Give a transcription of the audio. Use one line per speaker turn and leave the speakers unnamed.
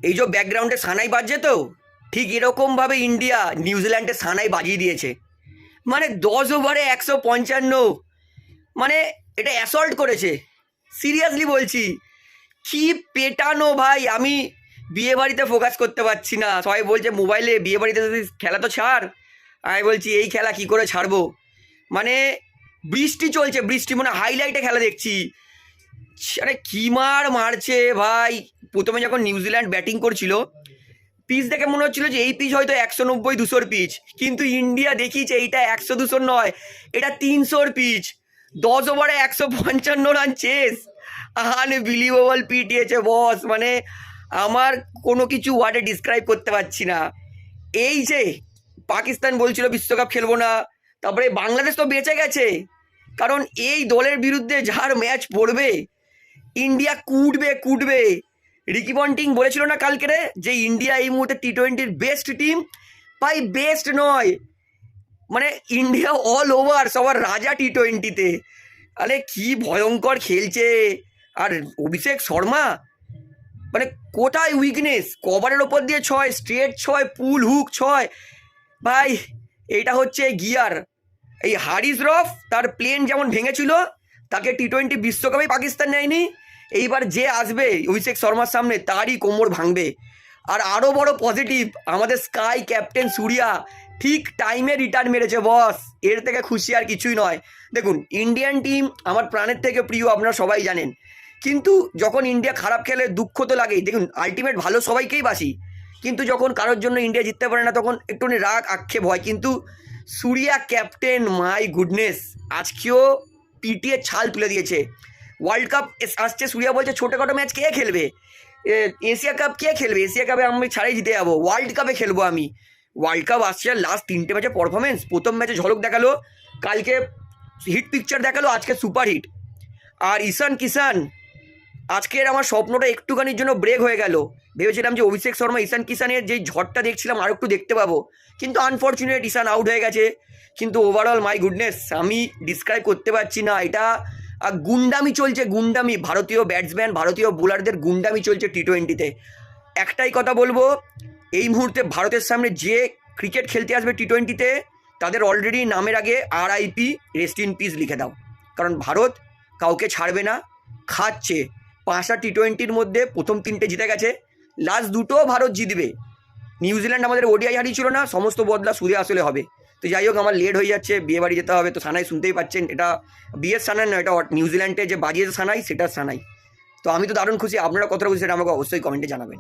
এই যে ব্যাকগ্রাউন্ডে সানাই বাজছে তো, ঠিক এরকমভাবে ইন্ডিয়া নিউজিল্যান্ডে সানাই বাজিয়ে দিয়েছে। মানে 10 ওভারে 155, মানে এটা অ্যাসল্ট করেছে। সিরিয়াসলি বলছি, কি পেটানো ভাই। আমি বিয়ে বাড়িতে ফোকাস করতে পারছি না, সবাই বলছে মোবাইলে বিয়ে বাড়িতে খেলা তো ছাড়। আমি বলছি এই খেলা কি করে ছাড়বো। মানে বৃষ্টি চলছে, বৃষ্টি মানে হাইলাইটে খেলা দেখছি। আরে কি মারছে ভাই। প্রথমে যখন নিউজিল্যান্ড ব্যাটিং করছিল, পিচ দেখে মনে হচ্ছিল যে এই পিচ হয়তো 190-200 পিচ, কিন্তু ইন্ডিয়া দেখিয়েছে এইটা 100-200 নয়, এটা 300 পিচ। 10 ওভারে 155 রান চেস। আনবিলিভেবল পিটিয়েছে বস। মানে আমার কোনো কিছু ওয়ার্ডে ডিসক্রাইব করতে পারছি না। এই যে পাকিস্তান বলছিল বিশ্বকাপ খেলবো না, তারপরে বাংলাদেশ তো বেঁচে গেছে, কারণ এই দলের বিরুদ্ধে যার ম্যাচ পড়বে ইন্ডিয়া কুটবে। রিকি পন্টিং বলেছিল না কালকে যে ইন্ডিয়া এই মুহূর্তে টি-20-র বেস্ট টিম। ভাই বেস্ট নয়, মানে ইন্ডিয়া অল ওভার সবার রাজা টি-20-তে। আরে কি ভয়ঙ্কর খেলছে। আর অভিষেক শর্মা, মানে কোথায় উইকনেস? কভারের ওপর দিয়ে 6, স্ট্রেট 6, পুল হুক 6। ভাই এটা হচ্ছে গিয়ার। এই হারিস রফ তার প্লেন যেমন ভেঙেছিল, তাকে টি-20 বিশ্বকাপে পাকিস্তান নেয়নি। এইবার যে আসবে অভিষেক শর্মার সামনে তারই কোমর ভাঙবে। আর আরও বড় পজিটিভ, আমাদের স্কাই ক্যাপ্টেন সূর্যা ঠিক টাইমে রিটার্ন মেরেছে বস। এর থেকে খুশি আর কিছুই নয়। দেখুন, ইন্ডিয়ান টিম আমার প্রাণের থেকে প্রিয়, আপনারা সবাই জানেন। কিন্তু যখন ইন্ডিয়া খারাপ খেলে দুঃখ তো লাগেই। দেখুন, আলটিমেট ভালো সবাইকেই বাসি, কিন্তু যখন কারোর জন্য ইন্ডিয়া জিততে পারে না তখন একটুখানি রাগ আক্ষেপ হয়। কিন্তু সূর্যা ক্যাপ্টেন, মাই গুডনেস, আজকেও পিটিয়ে ছাল তুলে দিয়েছে। ওয়ার্ল্ড কাপ আসছে, সূর্যা বলছে ছোটোখাটো ম্যাচ কে খেলবে, এশিয়া কাপ কে খেলবে, এশিয়া কাপে আমি ছাড়াই জিতে যাবো, ওয়ার্ল্ড কাপে খেলবো আমি। ওয়ার্ল্ড কাপ আসছে, লাস্ট 3টে ম্যাচে পারফরমেন্স, প্রথম ম্যাচে ঝলক দেখালো, কালকে হিট পিকচার দেখালো, আজকে সুপার হিট। আর ঈশান কিষান, আজকের আমার স্বপ্নটা একটুখানির জন্য ব্রেক হয়ে গেল। ভেবেছিলাম যে অভিষেক শর্মা ঈশান কিষানের যেই ঝড়টা দেখছিলাম আর একটু দেখতে পাবো, কিন্তু আনফর্চুনেট ঈশান আউট হয়ে গেছে। কিন্তু ওভারঅল মাই গুডনেস, আমি ডিসক্রাইব করতে পারছি না। এটা গুন্ডামি চলছে, গুন্ডামি। ভারতীয় ব্যাটসম্যান, ভারতীয় বোলারদের গুন্ডামি চলছে টি-20-তে। একটাই কথা বলবো, এই মুহূর্তে ভারতের সামনে যে ক্রিকেট খেলতে আসবে টি-20-তে, তাদের অলরেডি নামের আগে RIP, রেস্ট ইন পিস লিখে দাও। কারণ ভারত কাউকে ছাড়বে না, খাচ্ছে। 5টা টি-20-র মধ্যে প্রথম 3টে জিতে গেছে, লাস্ট 2টো ভারত জিতবে। নিউজিল্যান্ড আমাদের ODI হারিয়েছিল না, সমস্ত বদলা সুদে আসলে হবে। তো যাই হোক, আমার লেট হয়ে যাচ্ছে, বিয়ে বাড়ি যেতে হবে। তো সানাই শুনতেই পাচ্ছেন, এটা বিয়ের সানাই নয়, এটা নিউজিল্যান্ডে যে বাজিয়েছে সানাই, সেটার সানাই। তো আমি তো দারুণ খুশি। আপনারা কতটা খুশি সেটা আমাকে অবশ্যই কমেন্টে জানাবেন।